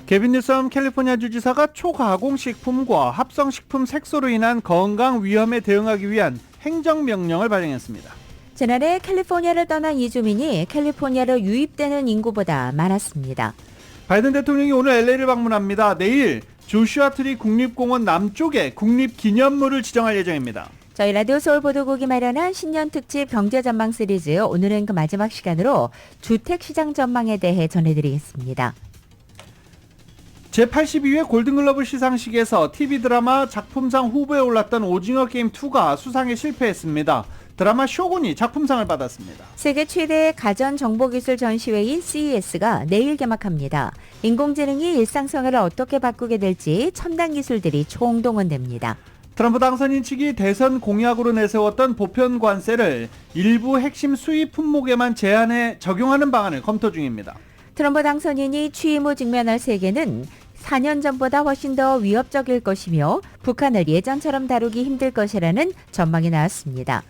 개빈 뉴섬 캘리포니아 주지사가 초가공식품과 합성식품 색소로 인한 건강 위험에 대응하기 위한 행정명령을 발령했습니다. 지난해 캘리포니아를 떠난 이주민이 캘리포니아로 유입되는 인구보다 많았습니다. 바이든 대통령이 오늘 LA를 방문합니다. 내일 조슈아 트리 국립공원 남쪽에 국립기념물을 지정할 예정입니다. 저희 라디오 서울 보도국이 마련한 신년 특집 경제 전망 시리즈, 오늘은 그 마지막 시간으로 주택시장 전망에 대해 전해드리겠습니다. 제82회 골든글러브 시상식에서 TV 드라마 작품상 후보에 올랐던 오징어 게임 2가 수상에 실패했습니다. 드라마 쇼군이 작품상을 받았습니다. 세계 최대의 가전정보기술 전시회인 CES가 내일 개막합니다. 인공지능이 일상생활을 어떻게 바꾸게 될지 첨단 기술들이 총동원됩니다. 트럼프 당선인 측이 대선 공약으로 내세웠던 보편 관세를 일부 핵심 수입 품목에만 제한해 적용하는 방안을 검토 중입니다. 트럼프 당선인이 취임 후 직면할 세계는 4년 전보다 훨씬 더 위협적일 것이며 북한을 예전처럼 다루기 힘들 것이라는 전망이 나왔습니다.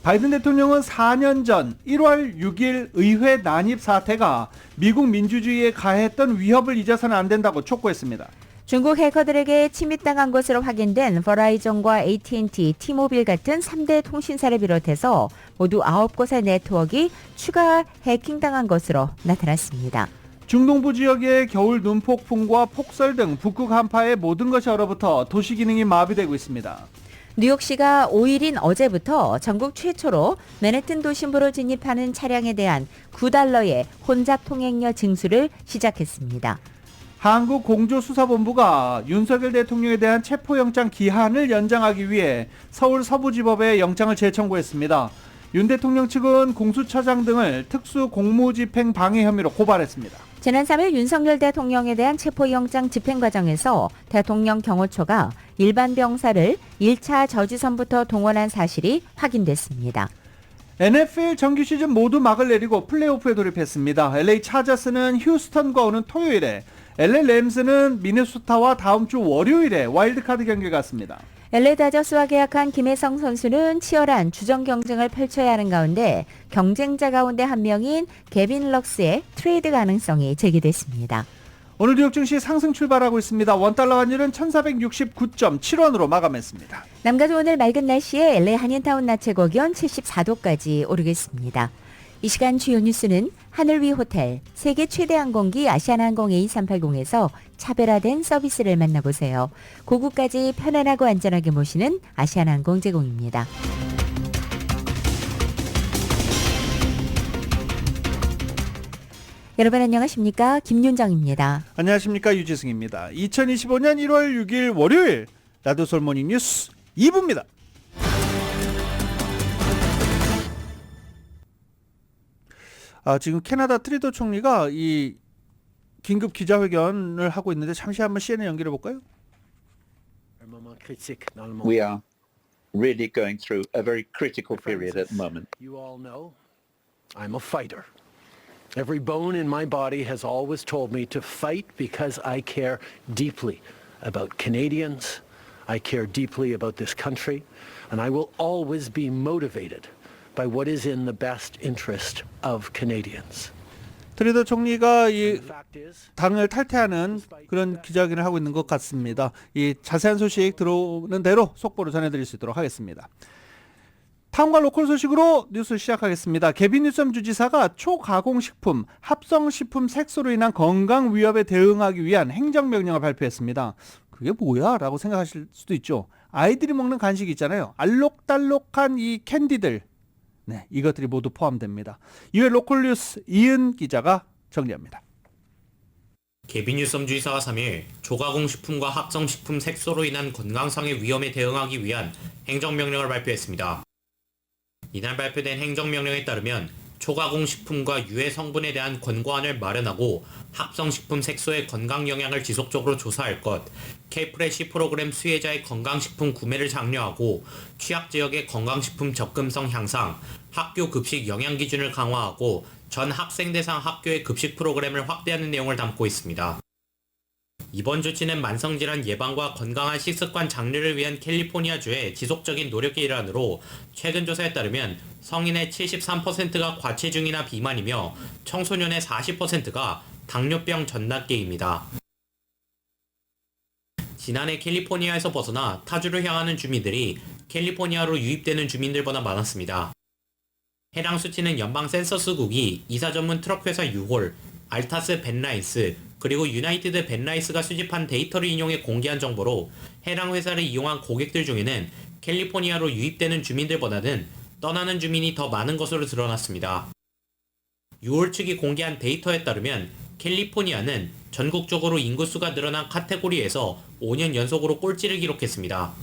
바이든 대통령은 4년 전 1월 6일 의회 난입 사태가 미국 민주주의에 가했던 위협을 잊어서는 안 된다고 촉구했습니다. 중국 해커들에게 침입당한 것으로 확인된 버라이전과 AT&T, T모빌 같은 3대 통신사를 비롯해서 모두 9곳의 네트워크가 추가 해킹당한 것으로 나타났습니다. 중동부 지역의 겨울 눈폭풍과 폭설 등 북극 한파에 모든 것이 얼어붙어 도시 기능이 마비되고 있습니다. 뉴욕시가 5일인 어제부터 전국 최초로 맨해튼 도심부로 진입하는 차량에 대한 $9의 혼잡 통행료 징수를 시작했습니다. 한국공조수사본부가 윤석열 대통령에 대한 체포영장 기한을 연장하기 위해 서울 서부지법에 영장을 재청구했습니다. 윤 대통령 측은 공수처장 등을 특수공무집행 방해 혐의로 고발했습니다. 지난 3일 윤석열 대통령에 대한 체포영장 집행 과정에서 대통령 경호처가 일반 병사를 1차 저지선부터 동원한 사실이 확인됐습니다. NFL 정규 시즌 모두 막을 내리고 플레이오프에 돌입했습니다. LA 차저스는 휴스턴과 오는 토요일에, LA 램스는 미네소타와 다음 주 월요일에 와일드카드 경기를 갖습니다. LA 다저스와 계약한 김혜성 선수는 치열한 주전 경쟁을 펼쳐야 하는 가운데 경쟁자 가운데 한 명인 개빈 럭스의 트레이드 가능성이 제기됐습니다. 오늘 뉴욕 증시 상승 출발하고 있습니다. 원달러 환율은 1469.7원으로 마감했습니다. 남가주 오늘 맑은 날씨에 LA 한인타운 낮 최고 기온 74도까지 오르겠습니다. 이 시간 주요 뉴스는 하늘 위 호텔, 세계 최대 항공기 아시아나항공 A380에서 차별화된 서비스를 만나보세요. 고국까지 편안하고 안전하게 모시는 아시아나항공 제공입니다. 여러분 안녕하십니까? 김윤정입니다. 안녕하십니까? 유지승입니다. 2025년 1월 6일 월요일 라디오 서울 모닝 뉴스 2부입니다. 지금 캐나다 트리도 총리가 이 긴급 기자회견을 하고 있는데 잠시 한번 CNN 연결해 볼까요? We are really going through a very critical period at the moment. You all know I'm a fighter. Every bone in my body has always told me to fight because I care deeply about Canadians. I care deeply about this country, and I will always be motivated by what is in the best interest of Canadians. 트리도 총리가 이 The fact is, 당을 탈퇴하는 그런 기자회견을 하고 있는 것 같습니다. 이 자세한 소식 들어오는 대로 속보로 전해드릴 수 있도록 하겠습니다. 타운과 로컬 소식으로 뉴스 시작하겠습니다. 개빈 뉴섬 주지사가 초가공식품, 합성식품 색소로 인한 건강 위협에 대응하기 위한 행정명령을 발표했습니다. 그게 뭐야? 라고 생각하실 수도 있죠. 아이들이 먹는 간식 있잖아요. 알록달록한 이 캔디들. 네, 이것들이 모두 포함됩니다. 이외 로컬 뉴스 이은 기자가 정리합니다. 개빈 뉴섬 주지사가 3일 초가공식품과 합성식품 색소로 인한 건강상의 위험에 대응하기 위한 행정명령을 발표했습니다. 이날 발표된 행정명령에 따르면 초가공식품과 유해 성분에 대한 권고안을 마련하고 합성식품 색소의 건강 영향을 지속적으로 조사할 것, K프레시 프로그램 수혜자의 건강식품 구매를 장려하고 취약지역의 건강식품 접근성 향상, 학교 급식 영양 기준을 강화하고 전 학생 대상 학교의 급식 프로그램을 확대하는 내용을 담고 있습니다. 이번 조치는 만성질환 예방과 건강한 식습관 장려를 위한 캘리포니아주의 지속적인 노력의 일환으로 최근 조사에 따르면 성인의 73%가 과체중이나 비만이며 청소년의 40%가 당뇨병 전납계입니다. 지난해 캘리포니아에서 벗어나 타주를 향하는 주민들이 캘리포니아로 유입되는 주민들보다 많았습니다. 해당 수치는 연방 센서스국이 이사 전문 트럭 회사 유홀, 알타스 벤라이스, 그리고 유나이티드 벤라이스가 수집한 데이터를 인용해 공개한 정보로 해당 회사를 이용한 고객들 중에는 캘리포니아로 유입되는 주민들보다는 떠나는 주민이 더 많은 것으로 드러났습니다. 유홀 측이 공개한 데이터에 따르면 캘리포니아는 전국적으로 인구수가 늘어난 카테고리에서 5년 연속으로 꼴찌를 기록했습니다.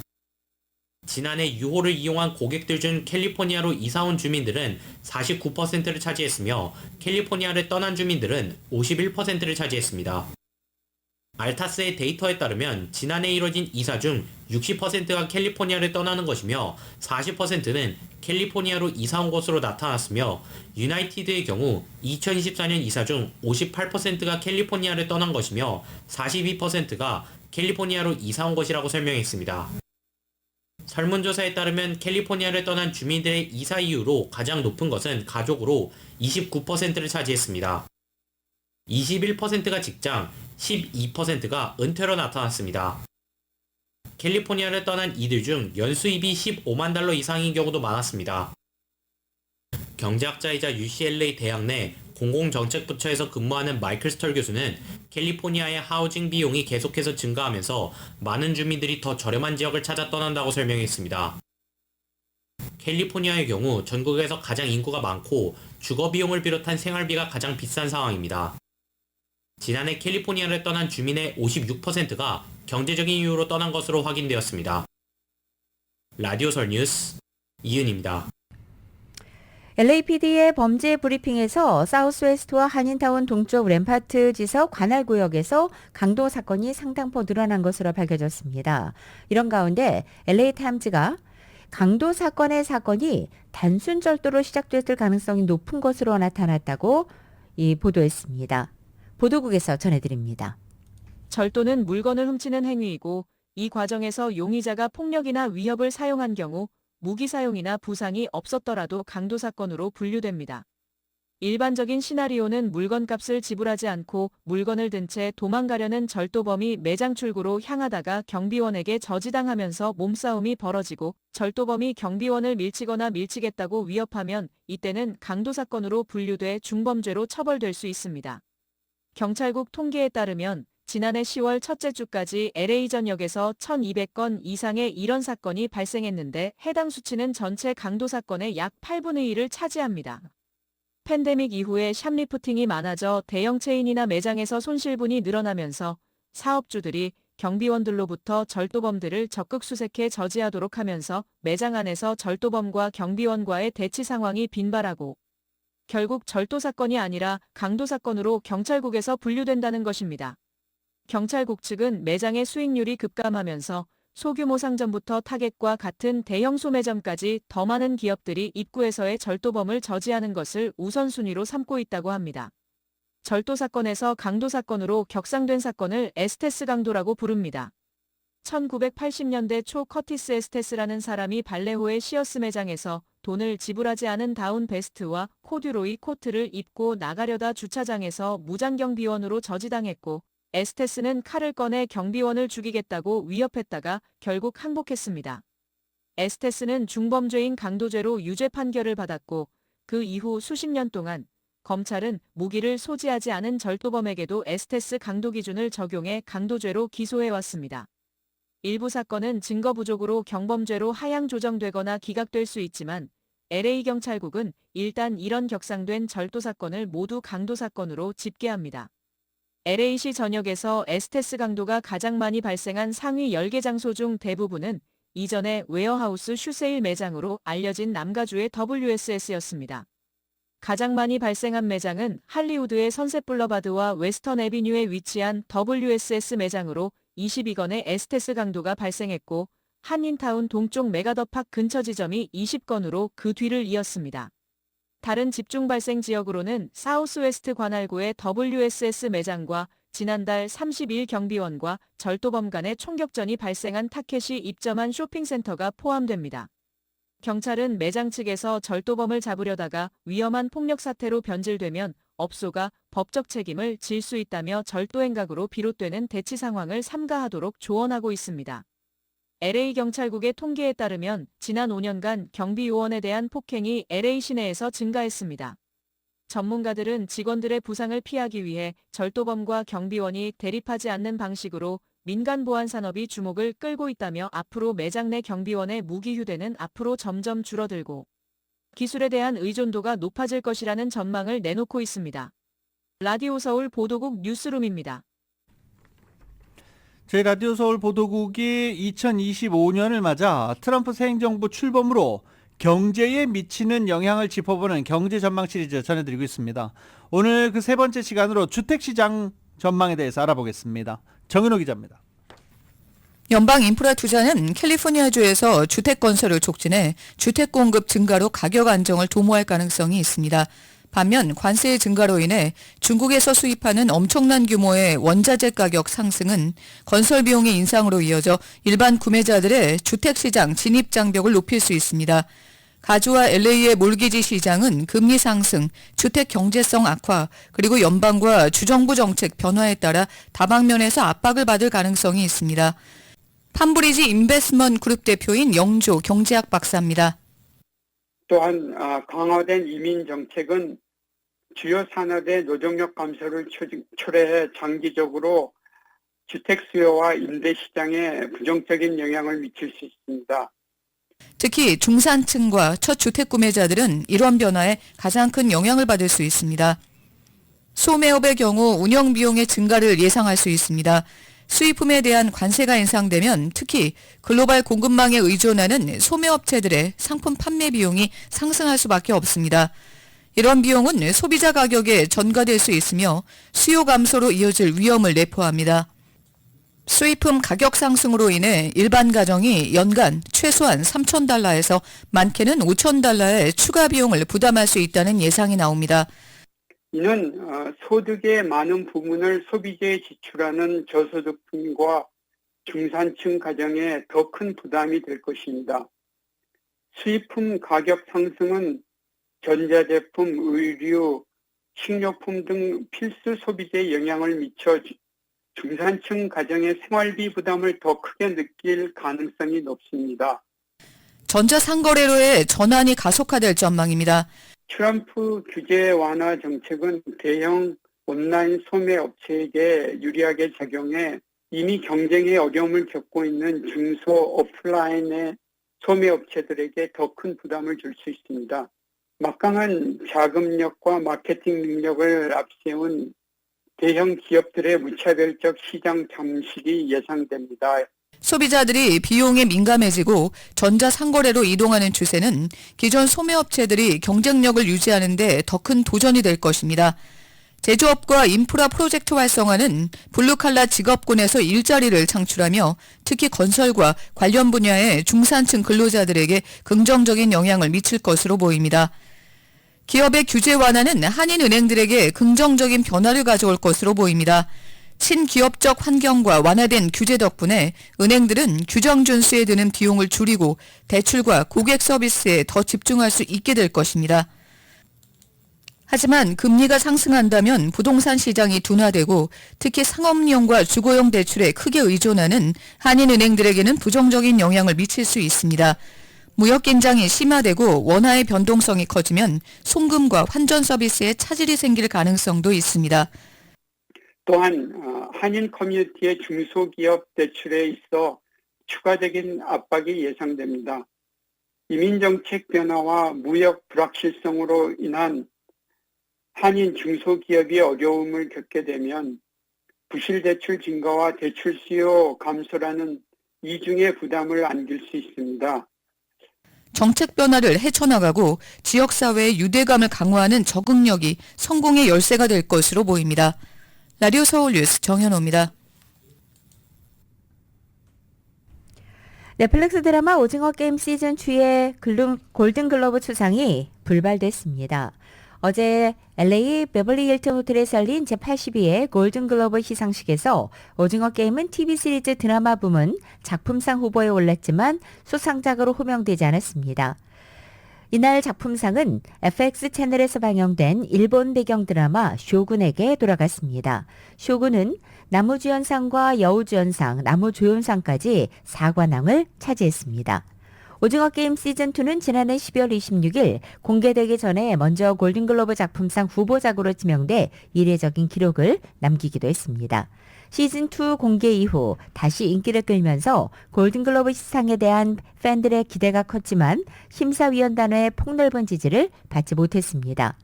지난해 유홀을 이용한 고객들 중 캘리포니아로 이사온 주민들은 49%를 차지했으며 캘리포니아를 떠난 주민들은 51%를 차지했습니다. 알타스의 데이터에 따르면 지난해 이뤄진 이사 중 60%가 캘리포니아를 떠나는 것이며 40%는 캘리포니아로 이사온 것으로 나타났으며 유나이티드의 경우 2024년 이사 중 58%가 캘리포니아를 떠난 것이며 42%가 캘리포니아로 이사온 것이라고 설명했습니다. 설문조사에 따르면 캘리포니아를 떠난 주민들의 이사 이유로 가장 높은 것은 가족으로 29%를 차지했습니다. 21%가 직장, 12%가 은퇴로 나타났습니다. 캘리포니아를 떠난 이들 중 연수입이 15만 달러 이상인 경우도 많았습니다. 경제학자이자 UCLA 대학 내 공공정책부처에서 근무하는 마이클 스털 교수는 캘리포니아의 하우징 비용이 계속해서 증가하면서 많은 주민들이 더 저렴한 지역을 찾아 떠난다고 설명했습니다. 캘리포니아의 경우 전국에서 가장 인구가 많고 주거 비용을 비롯한 생활비가 가장 비싼 상황입니다. 지난해 캘리포니아를 떠난 주민의 56%가 경제적인 이유로 떠난 것으로 확인되었습니다. 라디오설 뉴스 이은입니다. LAPD의 범죄 브리핑에서 사우스웨스트와 한인타운 동쪽 램파트 지석 관할구역에서 강도 사건이 상당폭 늘어난 것으로 밝혀졌습니다. 이런 가운데 LA타임즈가 강도 사건의 사건이 단순 절도로 시작됐을 가능성이 높은 것으로 나타났다고 보도했습니다. 보도국에서 전해드립니다. 절도는 물건을 훔치는 행위이고 이 과정에서 용의자가 폭력이나 위협을 사용한 경우 무기 사용이나 부상이 없었더라도 강도 사건으로 분류됩니다. 일반적인 시나리오는 물건값을 지불하지 않고 물건을 든 채 도망가려는 절도범이 매장 출구로 향하다가 경비원에게 저지당하면서 몸싸움이 벌어지고 절도범이 경비원을 밀치거나 밀치겠다고 위협하면 이때는 강도 사건으로 분류돼 중범죄로 처벌될 수 있습니다. 경찰국 통계에 따르면 지난해 10월 첫째 주까지 LA 전역에서 1,200건 이상의 이런 사건이 발생했는데 해당 수치는 전체 강도 사건의 약 8분의 1을 차지합니다. 팬데믹 이후에 샵리프팅이 많아져 대형 체인이나 매장에서 손실분이 늘어나면서 사업주들이 경비원들로부터 절도범들을 적극 수색해 저지하도록 하면서 매장 안에서 절도범과 경비원과의 대치 상황이 빈발하고 결국 절도 사건이 아니라 강도 사건으로 경찰국에서 분류된다는 것입니다. 경찰국 측은 매장의 수익률이 급감하면서 소규모 상점부터 타겟과 같은 대형 소매점까지 더 많은 기업들이 입구에서의 절도범을 저지하는 것을 우선순위로 삼고 있다고 합니다. 절도 사건에서 강도 사건으로 격상된 사건을 에스테스 강도라고 부릅니다. 1980년대 초 커티스 에스테스라는 사람이 발레호의 시어스 매장에서 돈을 지불하지 않은 다운 베스트와 코듀로이 코트를 입고 나가려다 주차장에서 무장경비원으로 저지당했고 에스테스는 칼을 꺼내 경비원을 죽이겠다고 위협했다가 결국 항복했습니다. 에스테스는 중범죄인 강도죄로 유죄 판결을 받았고 그 이후 수십 년 동안 검찰은 무기를 소지하지 않은 절도범에게도 에스테스 강도 기준을 적용해 강도죄로 기소해왔습니다. 일부 사건은 증거 부족으로 경범죄로 하향 조정되거나 기각될 수 있지만 LA 경찰국은 일단 이런 격상된 절도 사건을 모두 강도 사건으로 집계합니다. LA시 전역에서 에스테스 강도가 가장 많이 발생한 상위 10개 장소 중 대부분은 이전에 웨어하우스 슈세일 매장으로 알려진 남가주의 WSS였습니다. 가장 많이 발생한 매장은 할리우드의 선셋 블러바드와 웨스턴 애비뉴에 위치한 WSS 매장으로 22건의 에스테스 강도가 발생했고 한인타운 동쪽 메가더팍 근처 지점이 20건으로 그 뒤를 이었습니다. 다른 집중 발생 지역으로는 사우스웨스트 관할구의 WSS 매장과 지난달 30일 경비원과 절도범 간의 총격전이 발생한 타켓이 입점한 쇼핑센터가 포함됩니다. 경찰은 매장 측에서 절도범을 잡으려다가 위험한 폭력 사태로 변질되면 업소가 법적 책임을 질 수 있다며 절도행각으로 비롯되는 대치 상황을 삼가하도록 조언하고 있습니다. LA 경찰국의 통계에 따르면 지난 5년간 경비 요원에 대한 폭행이 LA 시내에서 증가했습니다. 전문가들은 직원들의 부상을 피하기 위해 절도범과 경비원이 대립하지 않는 방식으로 민간 보안 산업이 주목을 끌고 있다며 앞으로 매장 내 경비원의 무기 휴대는 앞으로 점점 줄어들고 기술에 대한 의존도가 높아질 것이라는 전망을 내놓고 있습니다. 라디오 서울 보도국 뉴스룸입니다. 저희 라디오 서울 보도국이 2025년을 맞아 트럼프 새 행정부 출범으로 경제에 미치는 영향을 짚어보는 경제 전망 시리즈 전해드리고 있습니다. 오늘 그 세 번째 시간으로 주택시장 전망에 대해서 알아보겠습니다. 정은호 기자입니다. 연방 인프라 투자는 캘리포니아주에서 주택 건설을 촉진해 주택 공급 증가로 가격 안정을 도모할 가능성이 있습니다. 반면 관세의 증가로 인해 중국에서 수입하는 엄청난 규모의 원자재 가격 상승은 건설 비용의 인상으로 이어져 일반 구매자들의 주택시장 진입 장벽을 높일 수 있습니다. 가주와 LA의 몰기지 시장은 금리 상승, 주택 경제성 악화, 그리고 연방과 주정부 정책 변화에 따라 다방면에서 압박을 받을 가능성이 있습니다. 판브리지 인베스먼트 그룹 대표인 영조 경제학 박사입니다. 또한 강화된 이민 정책은 주요 산업의 노동력 감소를 초래해 장기적으로 주택 수요와 임대 시장에 부정적인 영향을 미칠 수 있습니다. 특히 중산층과 첫 주택 구매자들은 이런 변화에 가장 큰 영향을 받을 수 있습니다. 소매업의 경우 운영 비용의 증가를 예상할 수 있습니다. 수입품에 대한 관세가 인상되면 특히 글로벌 공급망에 의존하는 소매업체들의 상품 판매 비용이 상승할 수밖에 없습니다. 이런 비용은 소비자 가격에 전가될 수 있으며 수요 감소로 이어질 위험을 내포합니다. 수입품 가격 상승으로 인해 일반 가정이 연간 최소한 $3,000에서 많게는 $5,000의 추가 비용을 부담할 수 있다는 예상이 나옵니다. 이는 소득의 많은 부분을 소비재에 지출하는 저소득층과 중산층 가정에 더 큰 부담이 될 것입니다. 수입품 가격 상승은 전자제품, 의류, 식료품 등 필수 소비재에 영향을 미쳐 중산층 가정의 생활비 부담을 더 크게 느낄 가능성이 높습니다. 전자상거래로의 전환이 가속화될 전망입니다. 트럼프 규제 완화 정책은 대형 온라인 소매 업체에게 유리하게 작용해 이미 경쟁에 어려움을 겪고 있는 중소 오프라인의 소매 업체들에게 더 큰 부담을 줄 수 있습니다. 막강한 자금력과 마케팅 능력을 앞세운 대형 기업들의 무차별적 시장 잠식이 예상됩니다. 소비자들이 비용에 민감해지고 전자상거래로 이동하는 추세는 기존 소매업체들이 경쟁력을 유지하는 데 더 큰 도전이 될 것입니다. 제조업과 인프라 프로젝트 활성화는 블루칼라 직업군에서 일자리를 창출하며 특히 건설과 관련 분야의 중산층 근로자들에게 긍정적인 영향을 미칠 것으로 보입니다. 기업의 규제 완화는 한인은행들에게 긍정적인 변화를 가져올 것으로 보입니다. 친기업적 환경과 완화된 규제 덕분에 은행들은 규정 준수에 드는 비용을 줄이고 대출과 고객 서비스에 더 집중할 수 있게 될 것입니다. 하지만 금리가 상승한다면 부동산 시장이 둔화되고 특히 상업용과 주거용 대출에 크게 의존하는 한인은행들에게는 부정적인 영향을 미칠 수 있습니다. 무역 긴장이 심화되고 원화의 변동성이 커지면 송금과 환전 서비스에 차질이 생길 가능성도 있습니다. 또한 한인 커뮤니티의 중소기업 대출에 있어 추가적인 압박이 예상됩니다. 이민정책 변화와 무역 불확실성으로 인한 한인 중소기업이 어려움을 겪게 되면 부실대출 증가와 대출 수요 감소라는 이중의 부담을 안길 수 있습니다. 정책 변화를 헤쳐나가고 지역사회의 유대감을 강화하는 적응력이 성공의 열쇠가 될 것으로 보입니다. 라디오 서울 뉴스 정현호입니다. 넷플릭스 드라마 오징어 게임 시즌 2의 골든글러브 수상이 불발됐습니다. 어제 LA 베벌리 힐튼 호텔에서 열린 제82회 골든글러브 시상식에서 오징어 게임은 TV 시리즈 드라마 부문 작품상 후보에 올랐지만 수상작으로 호명되지 않았습니다. 이날 작품상은 FX 채널에서 방영된 일본 배경 드라마 쇼군에게 돌아갔습니다. 쇼군은 나무주연상과 여우주연상, 나무조연상까지 4관왕을 차지했습니다. 오징어 게임 시즌2는 지난해 12월 26일 공개되기 전에 먼저 골든글로브 작품상 후보작으로 지명돼 이례적인 기록을 남기기도 했습니다. 시즌2 공개 이후 다시 인기를 끌면서 골든글로브 시상에 대한 팬들의 기대가 컸지만 심사위원단의 폭넓은 지지를 받지 못했습니다.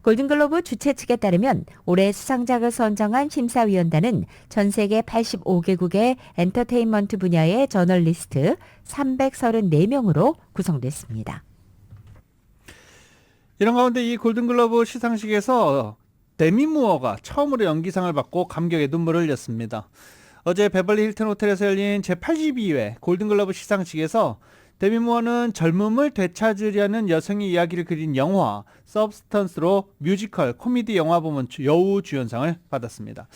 골든글로브 주최 측에 따르면 올해 수상작을 선정한 심사위원단은 전 세계 85개국의 엔터테인먼트 분야의 저널리스트 334명으로 구성됐습니다. 이런 가운데 이 골든글러브 시상식에서 데미 무어가 처음으로 연기상을 받고 감격의 눈물을 흘렸습니다. 어제 베벌리 힐튼 호텔에서 열린 제82회 골든글러브 시상식에서 데미 무어는 젊음을 되찾으려는 여성의 이야기를 그린 영화 서브스턴스로 뮤지컬 코미디 영화 부문 여우 주연상을 받았습니다.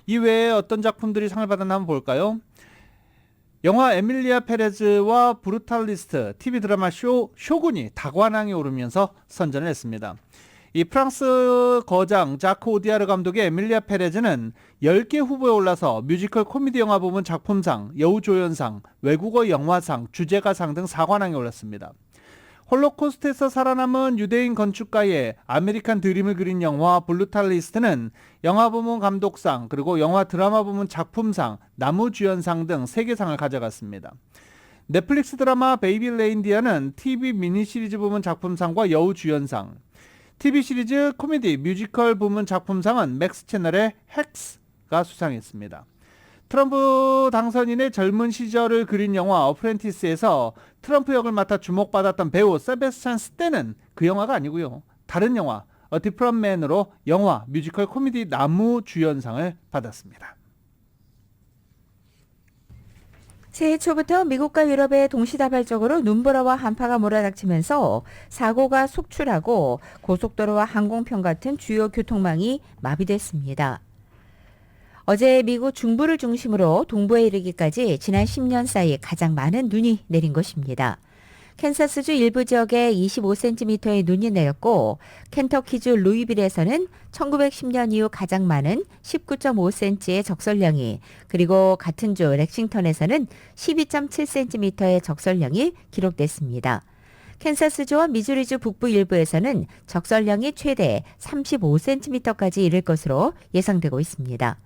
이 외에 어떤 작품들이 상을 받았나 한번 볼까요? 영화 에밀리아 페레즈와 브루탈리스트, TV 드라마 쇼군이 다관왕에 오르면서 선전을 했습니다. 이 프랑스 거장 자크 오디아르 감독의 에밀리아 페레즈는 10개 후보에 올라서 뮤지컬 코미디 영화 부문 작품상, 여우조연상, 외국어 영화상, 주제가상 등 4관왕에 올랐습니다. 홀로코스트에서 살아남은 유대인 건축가의 아메리칸 드림을 그린 영화 블루탈리스트는 영화 부문 감독상, 그리고 영화 드라마 부문 작품상, 나무주연상 등 3개 상을 가져갔습니다. 넷플릭스 드라마 베이비 레인디어는 TV 미니 시리즈 부문 작품상과 여우주연상, TV 시리즈 코미디 뮤지컬 부문 작품상은 맥스 채널의 헥스가 수상했습니다. 트럼프 당선인의 젊은 시절을 그린 영화 어프렌티스에서 트럼프 역을 맡아 주목받았던 배우 세베스찬 스탠은 그 영화가 아니고요. 다른 영화 A Different Man으로 영화 뮤지컬 코미디 나무주연상을 받았습니다. 새해 초부터 미국과 유럽에 동시다발적으로 눈보라와 한파가 몰아닥치면서 사고가 속출하고 고속도로와 항공편 같은 주요 교통망이 마비됐습니다. 어제 미국 중부를 중심으로 동부에 이르기까지 지난 10년 사이 가장 많은 눈이 내린 것입니다. 캔사스주 일부 지역에 25cm의 눈이 내렸고 켄터키주 루이빌에서는 1910년 이후 가장 많은 19.5cm의 적설량이, 그리고 같은 주 렉싱턴에서는 12.7cm의 적설량이 기록됐습니다. 캔사스주와 미주리주 북부 일부에서는 적설량이 최대 35cm까지 이를 것으로 예상되고 있습니다.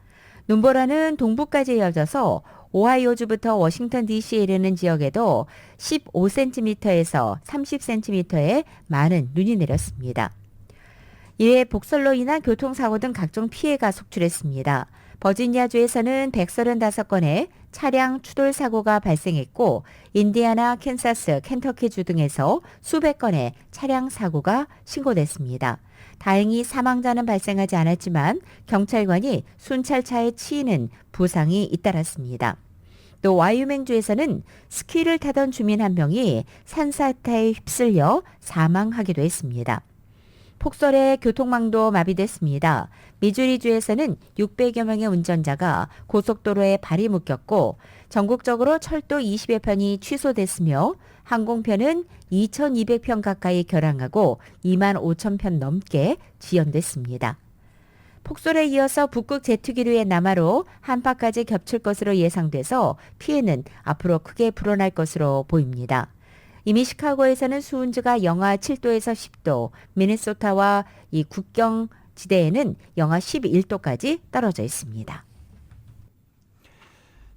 눈보라는 동부까지 이어져서 오하이오주부터 워싱턴 DC에 이르는 지역에도 15cm에서 30cm의 많은 눈이 내렸습니다. 이에 복설로 인한 교통사고 등 각종 피해가 속출했습니다. 버지니아주에서는 135건의 차량 추돌 사고가 발생했고 인디아나, 캔사스, 켄터키주 등에서 수백 건의 차량 사고가 신고됐습니다. 다행히 사망자는 발생하지 않았지만 경찰관이 순찰차에 치이는 부상이 잇따랐습니다. 또 와이오밍주에서는 스키를 타던 주민 한 명이 산사태에 휩쓸려 사망하기도 했습니다. 폭설에 교통망도 마비됐습니다. 미주리주에서는 600여 명의 운전자가 고속도로에 발이 묶였고 전국적으로 철도 20여 편이 취소됐으며 항공편은 2,200편 가까이 결항하고 2만 5천 편 넘게 지연됐습니다. 폭설에 이어서 북극 제트기류의 남하로 한파까지 겹칠 것으로 예상돼서 피해는 앞으로 크게 불어날 것으로 보입니다. 이미 시카고에서는 수온지가 영하 7도에서 10도, 미네소타와 이 국경 지대에는 영하 11도까지 떨어져 있습니다.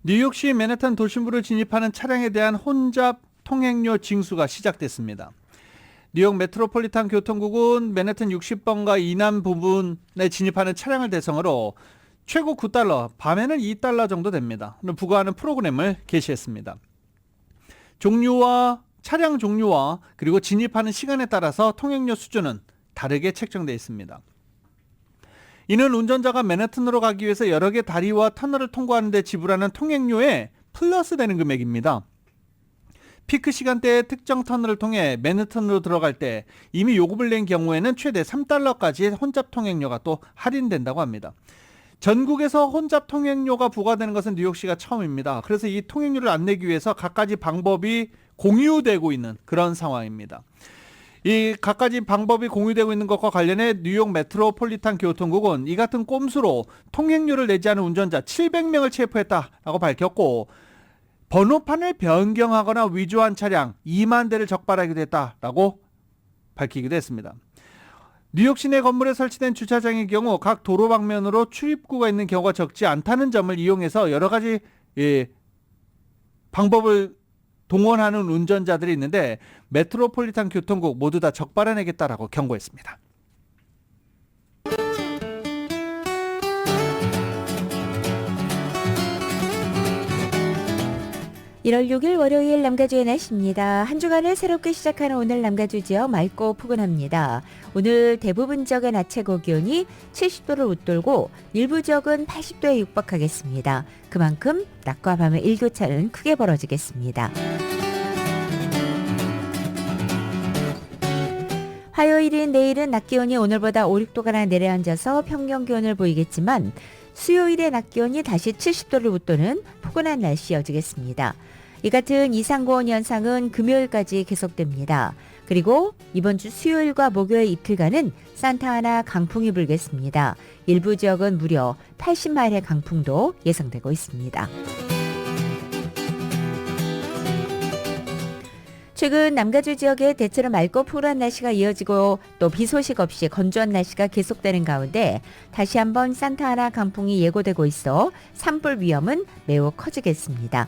뉴욕시 맨해튼 도심부를 진입하는 차량에 대한 혼잡 통행료 징수가 시작됐습니다. 뉴욕 메트로폴리탄 교통국은 맨해튼 60번가 이남 부분에 진입하는 차량을 대상으로 최고 9달러, 밤에는 2달러 정도 됩니다. 부과하는 프로그램을 개시했습니다. 차량 종류와 그리고 진입하는 시간에 따라서 통행료 수준은 다르게 책정되어 있습니다. 이는 운전자가 맨해튼으로 가기 위해서 여러 개 다리와 터널을 통과하는 데 지불하는 통행료에 플러스 되는 금액입니다. 피크 시간대에 특정 터널을 통해 맨해튼으로 들어갈 때 이미 요금을 낸 경우에는 최대 3달러까지 혼잡 통행료가 또 할인된다고 합니다. 전국에서 혼잡 통행료가 부과되는 것은 뉴욕시가 처음입니다. 그래서 이 통행료를 안 내기 위해서 갖가지 방법이 공유되고 있는 그런 상황입니다. 이 갖가지 방법이 공유되고 있는 것과 관련해 뉴욕 메트로폴리탄 교통국은 이 같은 꼼수로 통행료를 내지 않은 운전자 700명을 체포했다라고 밝혔고 번호판을 변경하거나 위조한 차량 2만 대를 적발하기도 했다라고 밝히기도 했습니다. 뉴욕 시내 건물에 설치된 주차장의 경우 각 도로 방면으로 출입구가 있는 경우가 적지 않다는 점을 이용해서 여러 가지 방법을 동원하는 운전자들이 있는데 메트로폴리탄 교통국 모두 다 적발해내겠다라고 경고했습니다. 1월 6일 월요일 남가주의 날씨입니다. 한 주간을 새롭게 시작하는 오늘 남가주 지역 맑고 포근합니다. 오늘 대부분 지역의 낮 최고 기온이 70도를 웃돌고 일부 지역은 80도에 육박하겠습니다. 그만큼 낮과 밤의 일교차는 크게 벌어지겠습니다. 화요일인 내일은 낮 기온이 오늘보다 5, 6도가량 내려앉아서 평년 기온을 보이겠지만 수요일의 낮 기온이 다시 70도를 웃도는 포근한 날씨 이어지겠습니다. 이 같은 이상고온 현상은 금요일까지 계속됩니다. 그리고 이번 주 수요일과 목요일 이틀간은 산타아나 강풍이 불겠습니다. 일부 지역은 무려 80마일의 강풍도 예상되고 있습니다. 최근 남가주 지역에 대체로 맑고 푸른 날씨가 이어지고 또 비 소식 없이 건조한 날씨가 계속되는 가운데 다시 한번 산타아나 강풍이 예고되고 있어 산불 위험은 매우 커지겠습니다.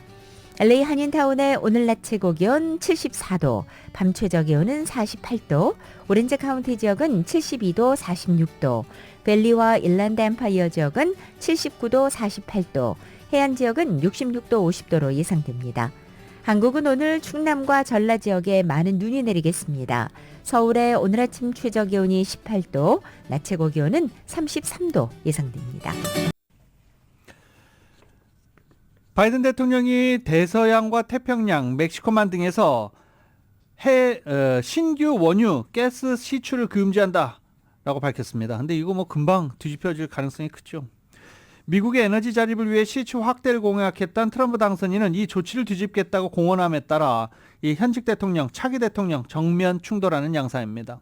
LA 한인타운의 오늘 낮 최고 기온 74도, 밤 최저 기온은 48도, 오렌지 카운티 지역은 72도, 46도, 벨리와 일랜드 엠파이어 지역은 79도, 48도, 해안 지역은 66도, 50도로 예상됩니다. 한국은 오늘 충남과 전라 지역에 많은 눈이 내리겠습니다. 서울의 오늘 아침 최저 기온이 18도, 낮 최고 기온은 33도 예상됩니다. 바이든 대통령이 대서양과 태평양, 멕시코만 등에서 신규 원유, 가스 시출을 금지한다라고 밝혔습니다. 근데 이거 뭐 금방 뒤집혀질 가능성이 크죠. 미국의 에너지 자립을 위해 시추 확대를 공약했던 트럼프 당선인은 이 조치를 뒤집겠다고 공언함에 따라 이 현직 대통령, 차기 대통령 정면 충돌하는 양상입니다.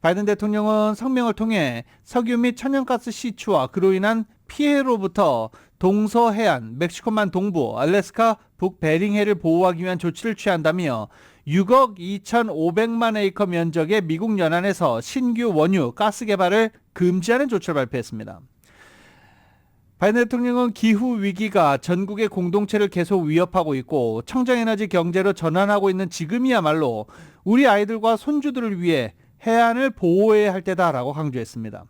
바이든 대통령은 성명을 통해 석유 및 천연가스 시추와 그로 인한 피해로부터 동서해안, 멕시코만 동부, 알래스카 북베링해를 보호하기 위한 조치를 취한다며 6억 2,500만 에이커 면적의 미국 연안에서 신규 원유, 가스 개발을 금지하는 조치를 발표했습니다. 바이든 대통령은 기후 위기가 전국의 공동체를 계속 위협하고 있고 청정에너지 경제로 전환하고 있는 지금이야말로 우리 아이들과 손주들을 위해 해안을 보호해야 할 때다라고 강조했습니다.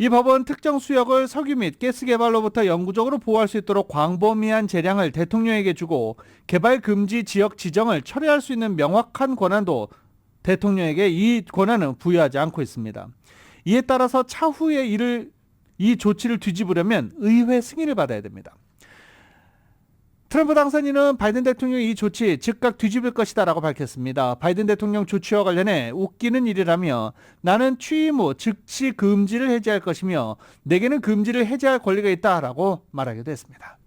이 법은 특정 수역을 석유 및 가스 개발로부터 영구적으로 보호할 수 있도록 광범위한 재량을 대통령에게 주고 개발 금지 지역 지정을 철회할 수 있는 명확한 권한도 대통령에게 이 권한은 부여하지 않고 있습니다. 이에 따라서 차후에 이 조치를 뒤집으려면 의회 승인을 받아야 됩니다. 트럼프 당선인은 바이든 대통령이 이 조치 즉각 뒤집을 것이다 라고 밝혔습니다. 바이든 대통령 조치와 관련해 웃기는 일이라며 나는 취임 후 즉시 금지를 해제할 것이며 내게는 금지를 해제할 권리가 있다라고 말하기도 했습니다.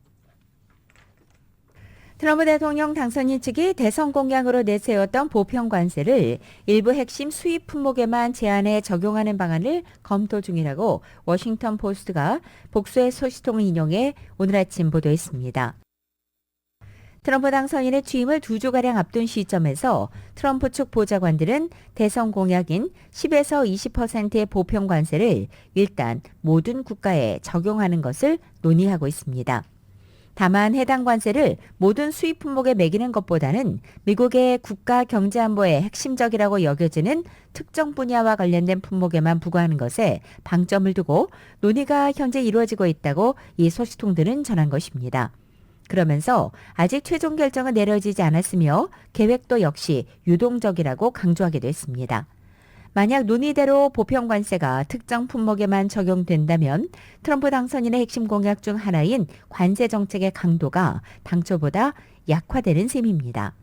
트럼프 대통령 당선인 측이 대선 공약으로 내세웠던 보편 관세를 일부 핵심 수입 품목에만 제한해 적용하는 방안을 검토 중이라고 워싱턴 포스트가 복수의 소식통을 인용해 오늘 아침 보도했습니다. 트럼프 당선인의 취임을 2주가량 앞둔 시점에서 트럼프 측 보좌관들은 대선 공약인 10에서 20%의 보편 관세를 일단 모든 국가에 적용하는 것을 논의하고 있습니다. 다만 해당 관세를 모든 수입 품목에 매기는 것보다는 미국의 국가 경제 안보에 핵심적이라고 여겨지는 특정 분야와 관련된 품목에만 부과하는 것에 방점을 두고 논의가 현재 이루어지고 있다고 이 소식통들은 전한 것입니다. 그러면서 아직 최종 결정은 내려지지 않았으며 계획도 역시 유동적이라고 강조하기도 했습니다. 만약 논의대로 보편 관세가 특정 품목에만 적용된다면 트럼프 당선인의 핵심 공약 중 하나인 관세 정책의 강도가 당초보다 약화되는 셈입니다.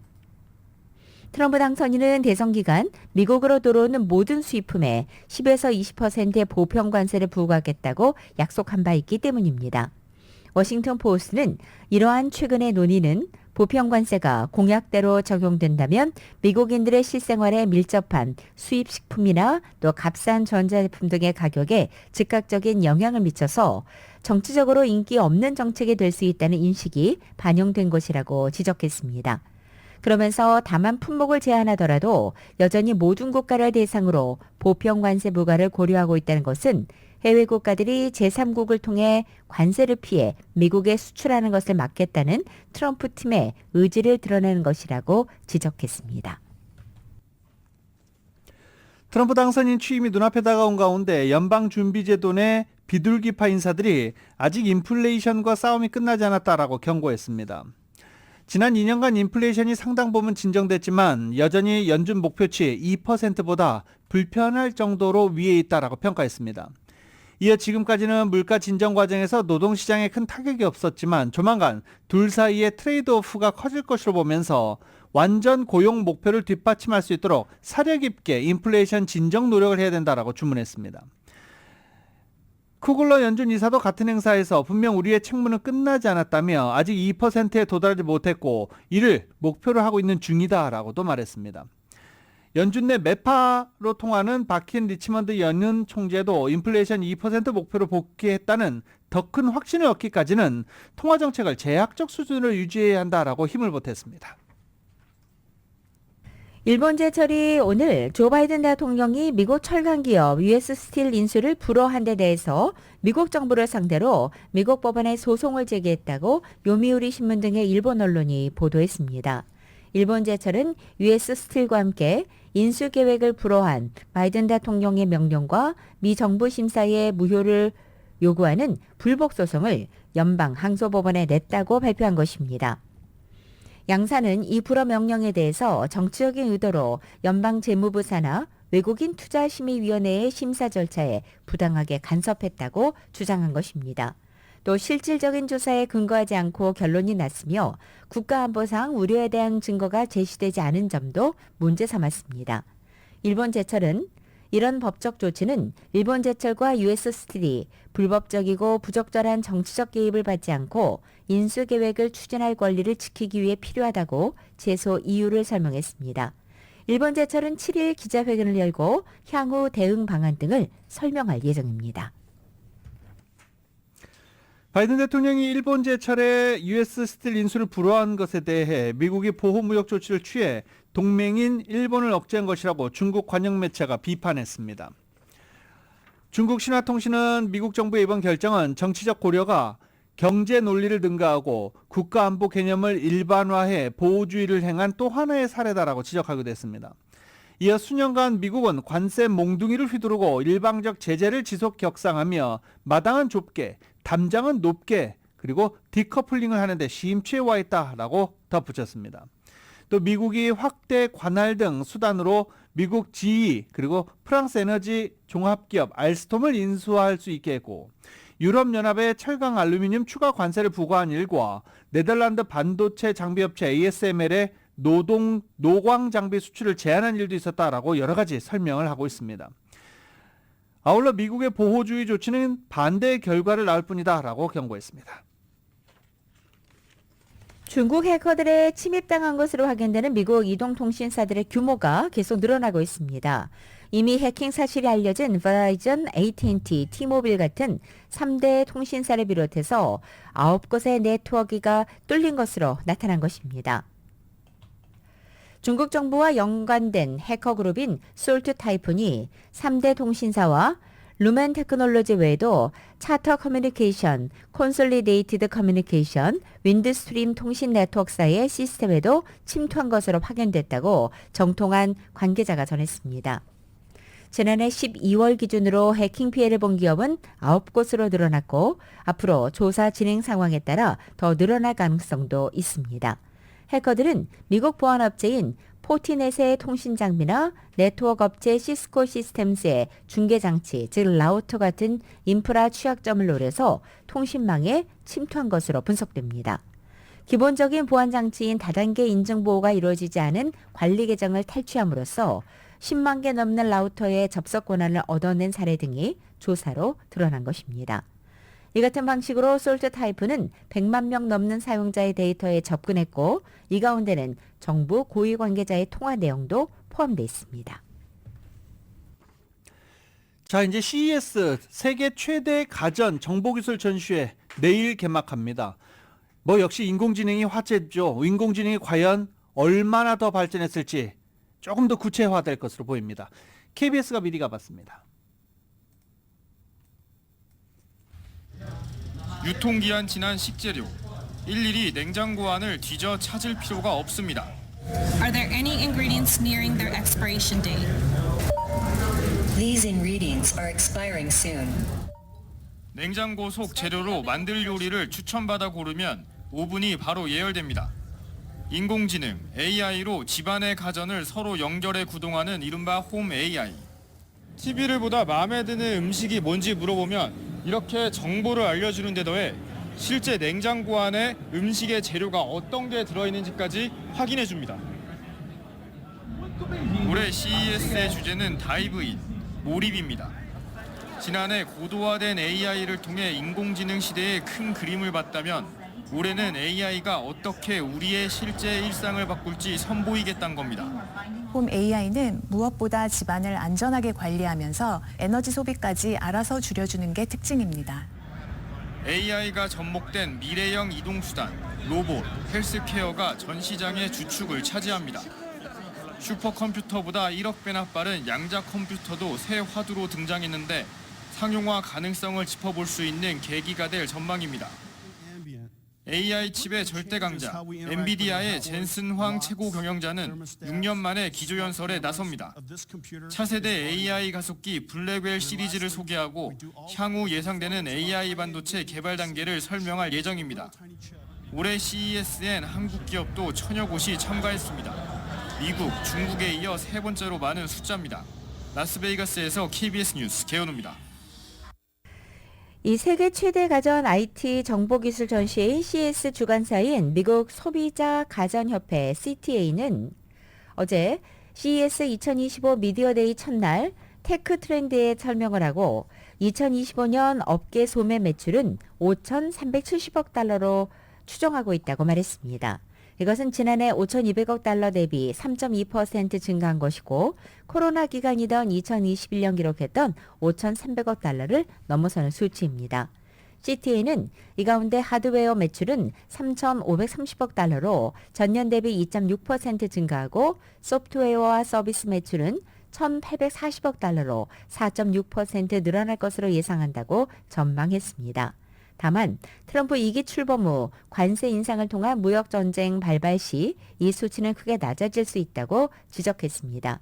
트럼프 당선인은 대선 기간 미국으로 들어오는 모든 수입품에 10에서 20%의 보편 관세를 부과하겠다고 약속한 바 있기 때문입니다. 워싱턴 포스트는 이러한 최근의 논의는 보편관세가 공약대로 적용된다면 미국인들의 실생활에 밀접한 수입식품이나 또 값싼 전자제품 등의 가격에 즉각적인 영향을 미쳐서 정치적으로 인기 없는 정책이 될 수 있다는 인식이 반영된 것이라고 지적했습니다. 그러면서 다만 품목을 제한하더라도 여전히 모든 국가를 대상으로 보편관세 부과를 고려하고 있다는 것은 해외 국가들이 제3국을 통해 관세를 피해 미국에 수출하는 것을 막겠다는 트럼프 팀의 의지를 드러내는 것이라고 지적했습니다. 트럼프 당선인 취임이 눈앞에 다가온 가운데 연방준비제도 내 비둘기파 인사들이 아직 인플레이션과 싸움이 끝나지 않았다라고 경고했습니다. 지난 2년간 인플레이션이 상당 부분 진정됐지만 여전히 연준 목표치 2%보다 불편할 정도로 위에 있다라고 평가했습니다. 이어 지금까지는 물가 진정 과정에서 노동시장에 큰 타격이 없었지만 조만간 둘 사이의 트레이드오프가 커질 것으로 보면서 완전 고용 목표를 뒷받침할 수 있도록 사려 깊게 인플레이션 진정 노력을 해야 된다라고 주문했습니다. 쿠글러 연준 이사도 같은 행사에서 분명 우리의 책무는 끝나지 않았다며 아직 2%에 도달하지 못했고 이를 목표로 하고 있는 중이다라고도 말했습니다. 연준 내 매파로 통하는 바킨 리치먼드 연준 총재도 인플레이션 2% 목표로 복귀했다는 더 큰 확신을 얻기까지는 통화정책을 제약적 수준을 유지해야 한다라고 힘을 보탰습니다. 일본 제철이 오늘 조 바이든 대통령이 미국 철강기업 US 스틸 인수를 불허한 데 대해서 미국 정부를 상대로 미국 법원에 소송을 제기했다고 요미우리 신문 등의 일본 언론이 보도했습니다. 일본 제철은 US 스틸과 함께 인수 계획을 불허한 바이든 대통령의 명령과 미 정부 심사의 무효를 요구하는 불복 소송을 연방 항소법원에 냈다고 발표한 것입니다. 양사는 이 불허 명령에 대해서 정치적인 의도로 연방 재무부 산하 외국인 투자심의위원회의 심사 절차에 부당하게 간섭했다고 주장한 것입니다. 또 실질적인 조사에 근거하지 않고 결론이 났으며 국가안보상 우려에 대한 증거가 제시되지 않은 점도 문제 삼았습니다. 일본 제철은 이런 법적 조치는 일본 제철과 US 스틸이 불법적이고 부적절한 정치적 개입을 받지 않고 인수 계획을 추진할 권리를 지키기 위해 필요하다고 제소 이유를 설명했습니다. 일본 제철은 7일 기자회견을 열고 향후 대응 방안 등을 설명할 예정입니다. 바이든 대통령이 일본 제철에 US 스틸 인수를 불허한 것에 대해 미국이 보호무역 조치를 취해 동맹인 일본을 억제한 것이라고 중국 관영 매체가 비판했습니다. 중국 신화통신은 미국 정부의 이번 결정은 정치적 고려가 경제 논리를 능가하고 국가안보 개념을 일반화해 보호주의를 행한 또 하나의 사례다라고 지적하기도 했습니다. 이어 수년간 미국은 관세 몽둥이를 휘두르고 일방적 제재를 지속 격상하며 마당은 좁게 담장은 높게 그리고 디커플링을 하는데 심취해 와 있다라고 덧붙였습니다. 또 미국이 확대 관할 등 수단으로 미국 GE 그리고 프랑스 에너지 종합기업 알스톰을 인수할 수 있게 했고 유럽연합의 철강 알루미늄 추가 관세를 부과한 일과 네덜란드 반도체 장비업체 ASML의 노광 장비 수출을 제한한 일도 있었다라고 여러 가지 설명을 하고 있습니다. 아울러 미국의 보호주의 조치는 반대의 결과를 낳을 뿐이다라고 경고했습니다. 중국 해커들의 침입당한 것으로 확인되는 미국 이동통신사들의 규모가 계속 늘어나고 있습니다. 이미 해킹 사실이 알려진 버라이전, AT&T, T-모빌 같은 3대 통신사를 비롯해서 9곳의 네트워크가 뚫린 것으로 나타난 것입니다. 중국 정부와 연관된 해커 그룹인 솔트 타이푼이 3대 통신사와 루멘 테크놀로지 외에도 차터 커뮤니케이션, 콘솔리데이티드 커뮤니케이션, 윈드스트림 통신 네트워크사의 시스템에도 침투한 것으로 확인됐다고 정통한 관계자가 전했습니다. 지난해 12월 기준으로 해킹 피해를 본 기업은 9곳으로 늘어났고 앞으로 조사 진행 상황에 따라 더 늘어날 가능성도 있습니다. 해커들은 미국 보안업체인 포티넷의 통신 장비나 네트워크 업체 시스코 시스템스의 중계장치, 즉 라우터 같은 인프라 취약점을 노려서 통신망에 침투한 것으로 분석됩니다. 기본적인 보안 장치인 다단계 인증 보호가 이루어지지 않은 관리 계정을 탈취함으로써 10만 개 넘는 라우터의 접속 권한을 얻어낸 사례 등이 조사로 드러난 것입니다. 이 같은 방식으로 솔트 타이프는 100만 명 넘는 사용자의 데이터에 접근했고 이 가운데는 정부 고위 관계자의 통화 내용도 포함되어 있습니다. 자, 이제 CES 세계 최대 가전 정보기술 전시회 내일 개막합니다. 뭐 역시 인공지능이 화제죠. 인공지능이 과연 얼마나 더 발전했을지 조금 더 구체화될 것으로 보입니다. KBS가 미리 가봤습니다. 유통기한 지난 식재료, 일일이 냉장고 안을 뒤져 찾을 필요가 없습니다. Are there any ingredients nearing their expiration date? These ingredients are expiring soon. 냉장고 속 재료로 만들 요리를 추천받아 고르면 오븐이 바로 예열됩니다. 인공지능, AI로 집안의 가전을 서로 연결해 구동하는 이른바 홈 AI. TV를 보다 마음에 드는 음식이 뭔지 물어보면 이렇게 정보를 알려주는 데 더해 실제 냉장고 안에 음식의 재료가 어떤 게 들어있는지까지 확인해 줍니다. 올해 CES의 주제는 다이브인, 몰입입니다. 지난해 고도화된 AI를 통해 인공지능 시대의 큰 그림을 봤다면 올해는 AI가 어떻게 우리의 실제 일상을 바꿀지 선보이겠다는 겁니다. 홈 AI는 무엇보다 집안을 안전하게 관리하면서 에너지 소비까지 알아서 줄여주는 게 특징입니다. AI가 접목된 미래형 이동수단, 로봇, 헬스케어가 전 시장의 주축을 차지합니다. 슈퍼컴퓨터보다 1억 배나 빠른 양자 컴퓨터도 새 화두로 등장했는데 상용화 가능성을 짚어볼 수 있는 계기가 될 전망입니다. AI 칩의 절대 강자, 엔비디아의 젠슨 황 최고 경영자는 6년 만에 기조연설에 나섭니다. 차세대 AI 가속기 블랙웰 시리즈를 소개하고 향후 예상되는 AI 반도체 개발 단계를 설명할 예정입니다. 올해 CES엔 한국 기업도 천여 곳이 참가했습니다. 미국, 중국에 이어 세 번째로 많은 숫자입니다. 라스베이거스에서 KBS 뉴스 개연우입니다. 이 세계 최대 가전 IT 정보기술 전시회인 CES 주관사인 미국 소비자 가전협회 CTA는 어제 CES 2025 미디어데이 첫날 테크 트렌드에 설명을 하고 2025년 업계 소매 매출은 5,370억 달러로 추정하고 있다고 말했습니다. 이것은 지난해 5,200억 달러 대비 3.2% 증가한 것이고 코로나 기간이던 2021년 기록했던 5,300억 달러를 넘어서는 수치입니다. CTA는 이 가운데 하드웨어 매출은 3,530억 달러로 전년 대비 2.6% 증가하고 소프트웨어와 서비스 매출은 1,840억 달러로 4.6% 늘어날 것으로 예상한다고 전망했습니다. 다만 트럼프 2기 출범 후 관세 인상을 통한 무역 전쟁 발발 시 이 수치는 크게 낮아질 수 있다고 지적했습니다.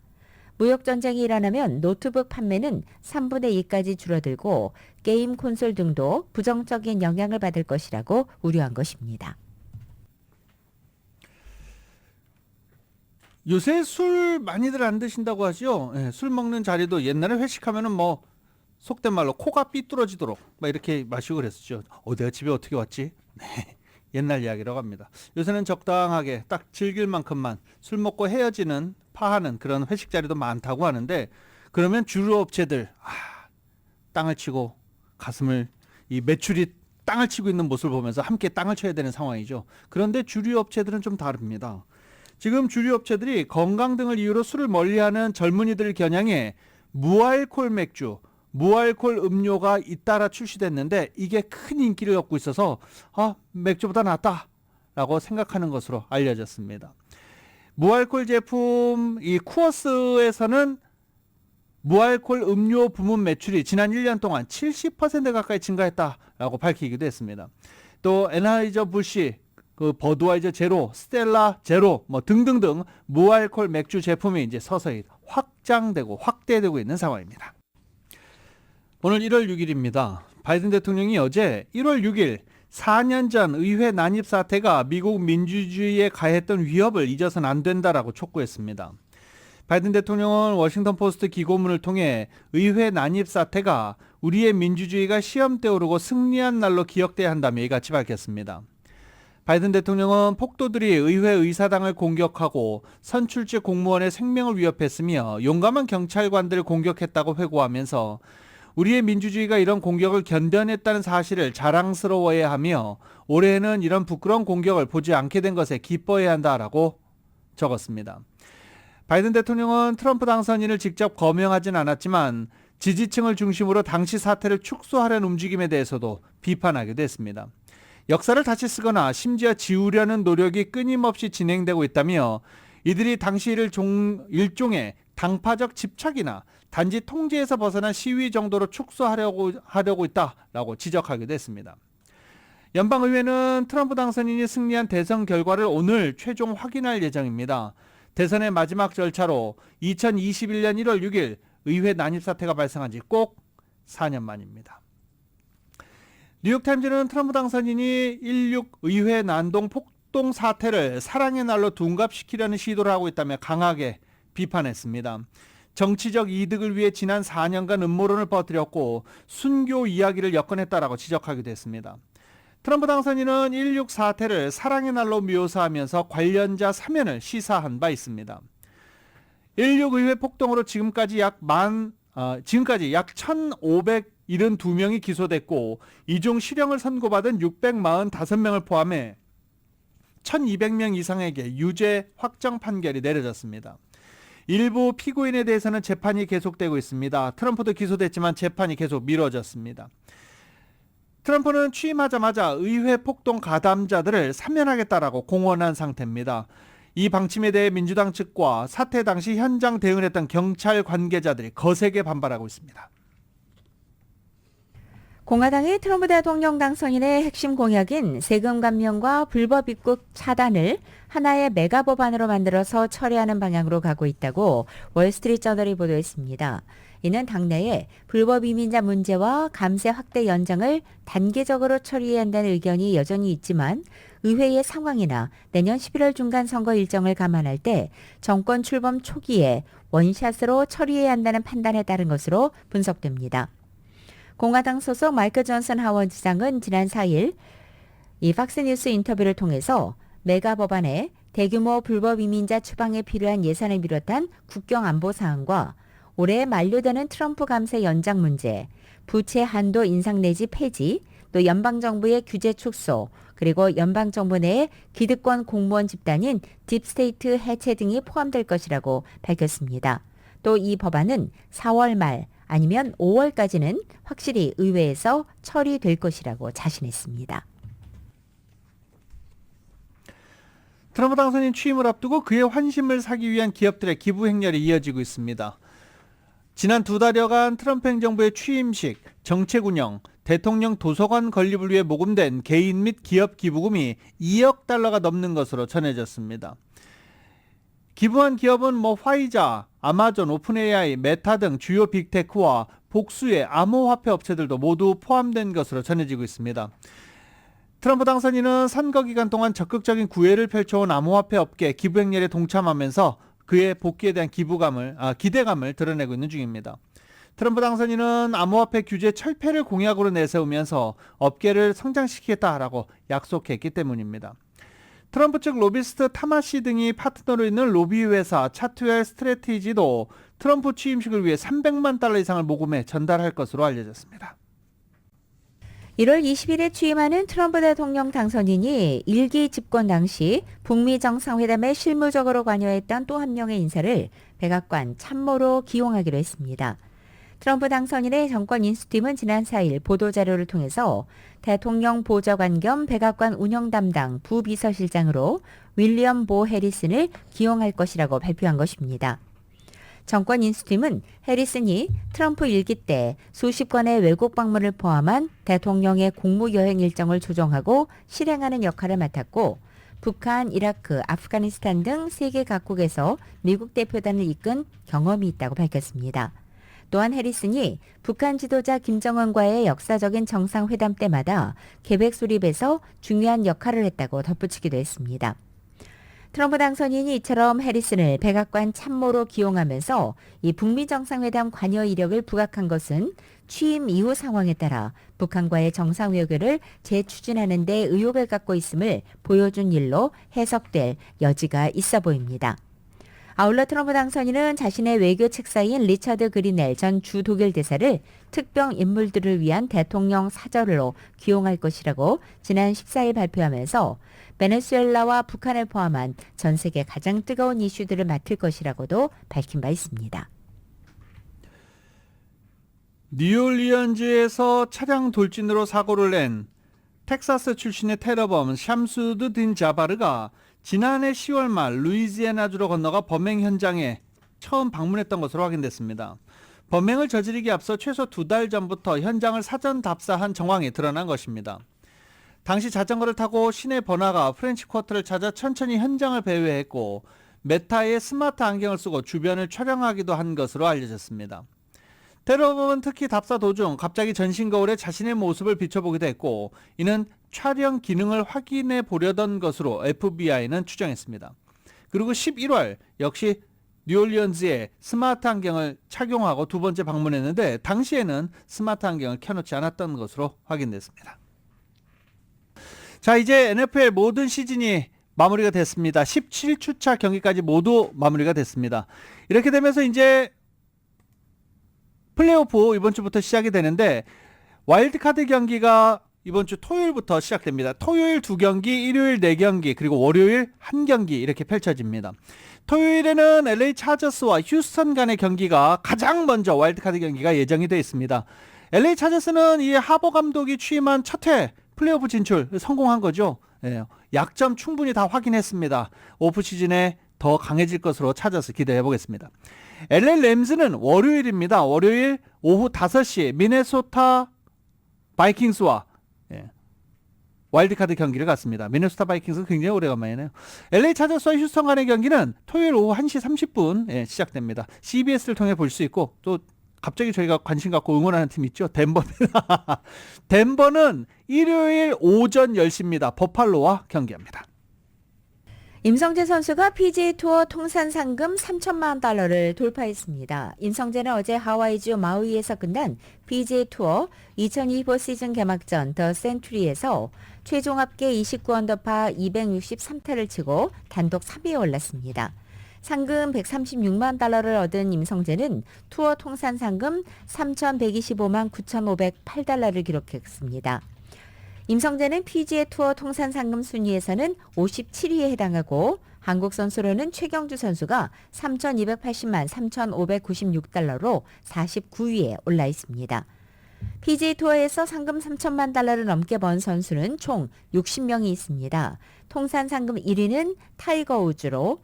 무역 전쟁이 일어나면 노트북 판매는 3분의 2까지 줄어들고 게임 콘솔 등도 부정적인 영향을 받을 것이라고 우려한 것입니다. 요새 술 많이들 안 드신다고 하죠. 예, 술 먹는 자리도 옛날에 회식하면은 뭐 속된 말로 코가 삐뚤어지도록 막 이렇게 마시고 그랬었죠. 내가 집에 어떻게 왔지? 네, 옛날 이야기라고 합니다. 요새는 적당하게 딱 즐길 만큼만 술 먹고 헤어지는 파하는 그런 회식 자리도 많다고 하는데 그러면 주류 업체들 땅을 치고 가슴을 이 매출이 땅을 치고 있는 모습을 보면서 함께 땅을 쳐야 되는 상황이죠. 그런데 주류 업체들은 좀 다릅니다. 지금 주류 업체들이 건강 등을 이유로 술을 멀리하는 젊은이들을 겨냥해 무알콜 맥주, 무알콜 음료가 잇따라 출시됐는데 이게 큰 인기를 얻고 있어서 맥주보다 낫다라고 생각하는 것으로 알려졌습니다. 무알콜 제품 이 쿠어스에서는 무알콜 음료 부문 매출이 지난 1년 동안 70% 가까이 증가했다라고 밝히기도 했습니다. 또 엔하이저부시, 버드와이저 제로, 스텔라 제로 뭐 등등등 무알콜 맥주 제품이 이제 서서히 확장되고 확대되고 있는 상황입니다. 오늘 1월 6일입니다. 바이든 대통령이 어제 1월 6일 4년 전 의회 난입 사태가 미국 민주주의에 가했던 위협을 잊어서는 안 된다라고 촉구했습니다. 바이든 대통령은 워싱턴 포스트 기고문을 통해 의회 난입 사태가 우리의 민주주의가 시험대 오르고 승리한 날로 기억돼야 한다며 이같이 밝혔습니다. 바이든 대통령은 폭도들이 의회 의사당을 공격하고 선출직 공무원의 생명을 위협했으며 용감한 경찰관들을 공격했다고 회고하면서 우리의 민주주의가 이런 공격을 견뎌냈다는 사실을 자랑스러워해야 하며 올해는 이런 부끄러운 공격을 보지 않게 된 것에 기뻐해야 한다라고 적었습니다. 바이든 대통령은 트럼프 당선인을 직접 거명하진 않았지만 지지층을 중심으로 당시 사태를 축소하려는 움직임에 대해서도 비판하기도 했습니다. 역사를 다시 쓰거나 심지어 지우려는 노력이 끊임없이 진행되고 있다며 이들이 당시 일을 일종의 당파적 집착이나 단지 통제에서 벗어난 시위 정도로 축소하려고 있다라고 지적하기도 했습니다. 연방의회는 트럼프 당선인이 승리한 대선 결과를 오늘 최종 확인할 예정입니다. 대선의 마지막 절차로 2021년 1월 6일 의회 난입 사태가 발생한 지 꼭 4년 만입니다. 뉴욕타임즈는 트럼프 당선인이 16 의회 난동 폭동 사태를 사랑의 날로 둔갑시키려는 시도를 하고 있다며 강하게 비판했습니다. 정치적 이득을 위해 지난 4년간 음모론을 퍼뜨렸고 순교 이야기를 엮어냈다라고 지적하기도 했습니다. 트럼프 당선인은 16 사태를 사랑의 날로 묘사하면서 관련자 사면을 시사한 바 있습니다. 16 의회 폭동으로 지금까지 약 1,572명이 기소됐고 이 중 실형을 선고받은 645명을 포함해 1,200명 이상에게 유죄 확정 판결이 내려졌습니다. 일부 피고인에 대해서는 재판이 계속되고 있습니다. 트럼프도 기소됐지만 재판이 계속 미뤄졌습니다. 트럼프는 취임하자마자 의회 폭동 가담자들을 사면하겠다라고 공언한 상태입니다. 이 방침에 대해 민주당 측과 사태 당시 현장 대응을 했던 경찰 관계자들이 거세게 반발하고 있습니다. 공화당의 트럼프 대통령 당선인의 핵심 공약인 세금 감면과 불법 입국 차단을 하나의 메가 법안으로 만들어서 처리하는 방향으로 가고 있다고 월스트리트저널이 보도했습니다. 이는 당내에 불법 이민자 문제와 감세 확대 연장을 단계적으로 처리해야 한다는 의견이 여전히 있지만 의회의 상황이나 내년 11월 중간 선거 일정을 감안할 때 정권 출범 초기에 원샷으로 처리해야 한다는 판단에 따른 것으로 분석됩니다. 공화당 소속 마이클 존슨 하원지장은 지난 4일 이 팍스뉴스 인터뷰를 통해서 메가 법안에 대규모 불법 이민자 추방에 필요한 예산을 비롯한 국경 안보 사항과 올해 만료되는 트럼프 감세 연장 문제, 부채 한도 인상 내지 폐지, 또 연방정부의 규제 축소, 그리고 연방정부 내의 기득권 공무원 집단인 딥스테이트 해체 등이 포함될 것이라고 밝혔습니다. 또 이 법안은 4월 말 아니면 5월까지는 확실히 의회에서 처리될 것이라고 자신했습니다. 트럼프 당선인 취임을 앞두고 그의 환심을 사기 위한 기업들의 기부 행렬이 이어지고 있습니다. 지난 2달여간 트럼프 행정부의 취임식, 정책 운영, 대통령 도서관 건립을 위해 모금된 개인 및 기업 기부금이 2억 달러가 넘는 것으로 전해졌습니다. 기부한 기업은 화이자, 아마존, 오픈 AI, 메타 등 주요 빅테크와 복수의 암호화폐 업체들도 모두 포함된 것으로 전해지고 있습니다. 트럼프 당선인은 선거 기간 동안 적극적인 구애를 펼쳐온 암호화폐 업계 기부 행렬에 동참하면서 그의 복귀에 대한 기대감을 드러내고 있는 중입니다. 트럼프 당선인은 암호화폐 규제 철폐를 공약으로 내세우면서 업계를 성장시키겠다라고 약속했기 때문입니다. 트럼프 측 로비스트 타마시 등이 파트너로 있는 로비 회사 차트웰 스트래티지도 트럼프 취임식을 위해 300만 달러 이상을 모금해 전달할 것으로 알려졌습니다. 1월 20일에 취임하는 트럼프 대통령 당선인이 1기 집권 당시 북미 정상회담에 실무적으로 관여했던 또 한 명의 인사를 백악관 참모로 기용하기로 했습니다. 트럼프 당선인의 정권 인수팀은 지난 4일 보도자료를 통해서 대통령 보좌관 겸 백악관 운영 담당 부비서실장으로 윌리엄 보 해리슨을 기용할 것이라고 발표한 것입니다. 정권 인수팀은 해리슨이 트럼프 1기 때 수십 건의 외국 방문을 포함한 대통령의 국무여행 일정을 조정하고 실행하는 역할을 맡았고 북한, 이라크, 아프가니스탄 등 세계 각국에서 미국 대표단을 이끈 경험이 있다고 밝혔습니다. 또한 해리슨이 북한 지도자 김정은과의 역사적인 정상회담 때마다 계획 수립에서 중요한 역할을 했다고 덧붙이기도 했습니다. 트럼프 당선인이 이처럼 해리슨을 백악관 참모로 기용하면서 이 북미 정상회담 관여 이력을 부각한 것은 취임 이후 상황에 따라 북한과의 정상회교를 재추진하는 데 의욕을 갖고 있음을 보여준 일로 해석될 여지가 있어 보입니다. 아울러 트럼프 당선인은 자신의 외교 책사인 리처드 그리넬 전 주 독일 대사를 특정 인물들을 위한 대통령 사절로 기용할 것이라고 지난 14일 발표하면서 베네수엘라와 북한을 포함한 전 세계 가장 뜨거운 이슈들을 맡을 것이라고도 밝힌 바 있습니다. 뉴올리언즈에서 차량 돌진으로 사고를 낸 텍사스 출신의 테러범 샴수드 딘 자바르가 지난해 10월 말 루이지애나주로 건너가 범행 현장에 처음 방문했던 것으로 확인됐습니다. 범행을 저지르기 앞서 최소 2달 전부터 현장을 사전 답사한 정황이 드러난 것입니다. 당시 자전거를 타고 시내 번화가 프렌치 쿼터를 찾아 천천히 현장을 배회했고 메타의 스마트 안경을 쓰고 주변을 촬영하기도 한 것으로 알려졌습니다. 테러범은 특히 답사 도중 갑자기 전신 거울에 자신의 모습을 비춰보기도 했고 이는 촬영 기능을 확인해 보려던 것으로 FBI는 추정했습니다. 그리고 11월 역시 뉴올리언즈에 스마트 안경을 착용하고 두 번째 방문했는데 당시에는 스마트 안경을 켜놓지 않았던 것으로 확인됐습니다. 자, 이제 NFL 모든 시즌이 마무리가 됐습니다. 17주차 경기까지 모두 마무리가 됐습니다. 이렇게 되면서 이제 플레이오프 이번 주부터 시작이 되는데 와일드카드 경기가 이번 주 토요일부터 시작됩니다. 토요일 2경기, 일요일 4경기, 그리고 월요일 1경기 이렇게 펼쳐집니다. 토요일에는 LA 차저스와 휴스턴 간의 경기가 가장 먼저 와일드카드 경기가 예정이 되어 있습니다. LA 차저스는 이 하버 감독이 취임한 첫 해 플레이오프 진출 성공한 거죠. 예, 약점 충분히 다 확인했습니다. 오프 시즌에 더 강해질 것으로 차저스 기대해 보겠습니다. LA 램즈는 월요일입니다. 월요일 오후 5시 미네소타 바이킹스와 와일드카드 경기를 갖습니다. 미네소타 바이킹스는 굉장히 오래간만이네요. LA 차저스와 휴스턴 간의 경기는 토요일 오후 1시 30분 시작됩니다. CBS를 통해 볼 수 있고 또 갑자기 저희가 관심 갖고 응원하는 팀 있죠. 덴버입니다. 덴버는 일요일 오전 10시입니다. 버팔로와 경기합니다. 임성재 선수가 PGA 투어 통산 상금 3천만 달러를 돌파했습니다. 임성재는 어제 하와이주 마우이에서 끝난 PGA 투어 2024 시즌 개막전 더 센츄리에서 최종 합계 29언더파 263타를 치고 단독 3위에 올랐습니다. 상금 136만 달러를 얻은 임성재는 투어 통산 상금 3,125만 9,508달러를 기록했습니다. 임성재는 PGA 투어 통산 상금 순위에서는 57위에 해당하고 한국 선수로는 최경주 선수가 3,280만 3,596달러로 49위에 올라 있습니다. PGA 투어에서 상금 3천만 달러를 넘게 번 선수는 총 60명이 있습니다. 통산 상금 1위는 타이거 우즈로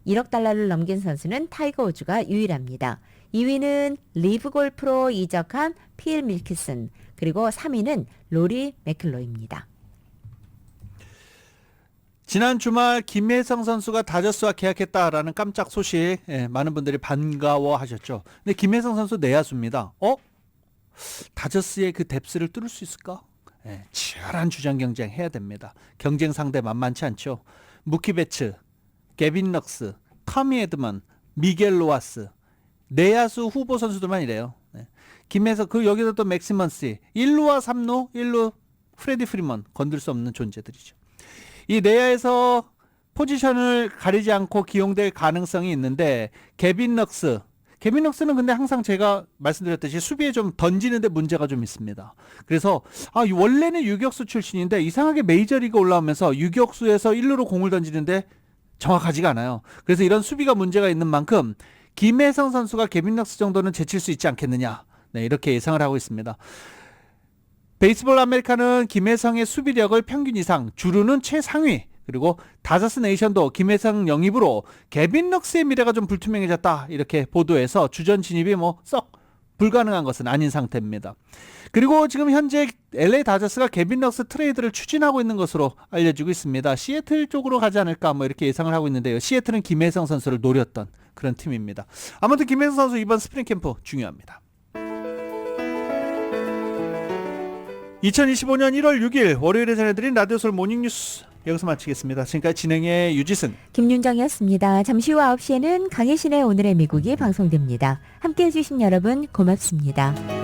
1억 달러를 넘긴 선수는 타이거 우즈가 유일합니다. 2위는 리브 골프로 이적한 필 밀키슨, 그리고 3위는 로리 맥클로이입니다. 지난 주말 김혜성 선수가 다저스와 계약했다라는 깜짝 소식 많은 분들이 반가워하셨죠. 근데 김혜성 선수 내야수입니다. 다저스의 그 뎁스를 뚫을 수 있을까? 치열한 주장 경쟁 해야 됩니다. 경쟁 상대 만만치 않죠. 무키 베츠, 게빈 럭스, 터미 에드먼, 미겔 로하스, 내야수 후보 선수들만 이래요. 김혜성, 여기서 또 맥시먼스, 1루와 3루, 1루 프레디 프리먼 건들 수 없는 존재들이죠. 이 내야에서 포지션을 가리지 않고 기용될 가능성이 있는데 게빈 럭스는 근데 항상 제가 말씀드렸듯이 수비에 좀 던지는데 문제가 좀 있습니다. 그래서 원래는 유격수 출신인데 이상하게 메이저리그 올라오면서 유격수에서 1루로 공을 던지는데 정확하지가 않아요. 그래서 이런 수비가 문제가 있는 만큼 김혜성 선수가 게빈 럭스 정도는 제칠 수 있지 않겠느냐, 이렇게 예상을 하고 있습니다. 베이스볼 아메리카는 김혜성의 수비력을 평균 이상, 주루는 최상위, 그리고 다저스 네이션도 김혜성 영입으로 게빈 럭스의 미래가 좀 불투명해졌다 이렇게 보도해서 주전 진입이 썩 불가능한 것은 아닌 상태입니다. 그리고 지금 현재 LA 다저스가 게빈 럭스 트레이드를 추진하고 있는 것으로 알려지고 있습니다. 시애틀 쪽으로 가지 않을까 이렇게 예상을 하고 있는데요. 시애틀은 김혜성 선수를 노렸던 그런 팀입니다. 아무튼 김혜성 선수 이번 스프링 캠프 중요합니다. 2025년 1월 6일 월요일에 전해드린 라디오솔 모닝뉴스 여기서 마치겠습니다. 지금까지 진행의 유지승, 김윤정이었습니다. 잠시 후 9시에는 강혜신의 오늘의 미국이 방송됩니다. 함께해 주신 여러분 고맙습니다.